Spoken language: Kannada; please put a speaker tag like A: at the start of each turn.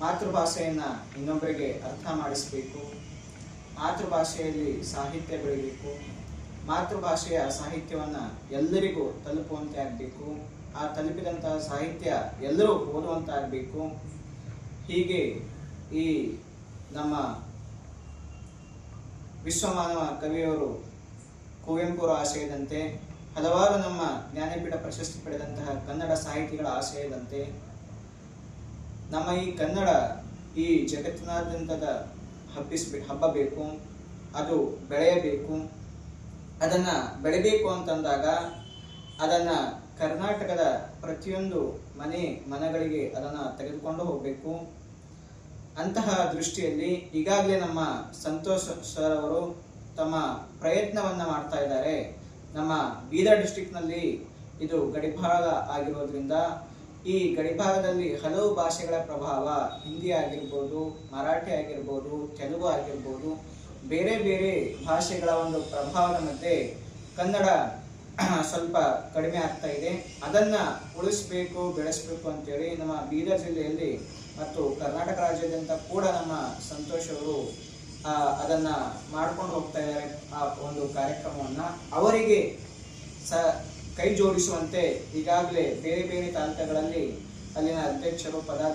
A: ಮಾತೃಭಾಷೆಯನ್ನು ಇನ್ನೊಬ್ಬರಿಗೆ ಅರ್ಥ ಮಾಡಿಸಬೇಕು, ಮಾತೃಭಾಷೆಯಲ್ಲಿ ಸಾಹಿತ್ಯ ಬೆಳೀಬೇಕು, ಮಾತೃಭಾಷೆಯ ಸಾಹಿತ್ಯವನ್ನು ಎಲ್ಲರಿಗೂ ತಲುಪುವಂತೆ ಆಗಬೇಕು, ಆ ತಲುಪಿದಂತಹ ಸಾಹಿತ್ಯ ಎಲ್ಲರೂ ಓದುವಂತೆ ಆಗಬೇಕು. ಹೀಗೆ ಈ ನಮ್ಮ ವಿಶ್ವಮಾನವ ಕವಿಯವರು ಕುವೆಂಪುರ ಆಶಯದಂತೆ, ಹಲವಾರು ನಮ್ಮ ಜ್ಞಾನಪೀಠ ಪ್ರಶಸ್ತಿ ಪಡೆದಂತಹ ಕನ್ನಡ ಸಾಹಿತಿಗಳ ಆಶಯದಂತೆ ನಮ್ಮ ಈ ಕನ್ನಡ ಈ ಜಗತ್ತಿನಾದ್ಯಂತದ ಹಬ್ಬಬೇಕು, ಅದು ಬೆಳೆಯಬೇಕು. ಅದನ್ನು ಬೆಳೆಯಬೇಕು ಅಂತಂದಾಗ ಅದನ್ನು ಕರ್ನಾಟಕದ ಪ್ರತಿಯೊಂದು ಮನೆಗಳಿಗೆ ಅದನ್ನು ತೆಗೆದುಕೊಂಡು ಹೋಗಬೇಕು. ಅಂತಹ ದೃಷ್ಟಿಯಲ್ಲಿ ಈಗಾಗಲೇ ನಮ್ಮ ಸಂತೋಷ್ ಸರ್ ಅವರು ತಮ್ಮ ಪ್ರಯತ್ನವನ್ನು ಮಾಡ್ತಾ ಇದ್ದಾರೆ. ನಮ್ಮ ಬೀದರ್ ಡಿಸ್ಟ್ರಿಕ್ಟ್ನಲ್ಲಿ ಇದು ಗಡಿಭಾಗ ಆಗಿರೋದ್ರಿಂದ ಈ ಗಡಿಭಾಗದಲ್ಲಿ ಹಲವು ಭಾಷೆಗಳ ಪ್ರಭಾವ, ಹಿಂದಿ ಆಗಿರ್ಬೋದು, ಮರಾಠಿ ಆಗಿರ್ಬೋದು, ತೆಲುಗು ಆಗಿರ್ಬೋದು, ಬೇರೆ ಬೇರೆ ಭಾಷೆಗಳ ಒಂದು ಪ್ರಭಾವದ ಮಧ್ಯೆ ಕನ್ನಡ ಸ್ವಲ್ಪ ಕಡಿಮೆ ಆಗ್ತಾ ಇದೆ. ಅದನ್ನು ಉಳಿಸಬೇಕು, ಬೆಳೆಸಬೇಕು ಅಂತೇಳಿ ನಮ್ಮ ಬೀದರ್ ಜಿಲ್ಲೆಯಲ್ಲಿ ಮತ್ತು ಕರ್ನಾಟಕ ರಾಜ್ಯಾದ್ಯಂತ ಕೂಡ ನಮ್ಮ ಸಂತೋಷ್ ಅವರು ಅದನ್ನು ಮಾಡ್ಕೊಂಡು ಹೋಗ್ತಾ ಇದ್ದಾರೆ. ಆ ಒಂದು ಕಾರ್ಯಕ್ರಮವನ್ನು ಅವರಿಗೆ ಕೈ ಜೋಡಿಸುವಂತೆ ಈಗಾಗಲೇ ಬೇರೆ ಬೇರೆ ತಾಲೂಕುಗಳಲ್ಲಿ ಅಲ್ಲಿನ ಅಧ್ಯಕ್ಷರು, ಪದಾಧಿಕಾರಿಗಳು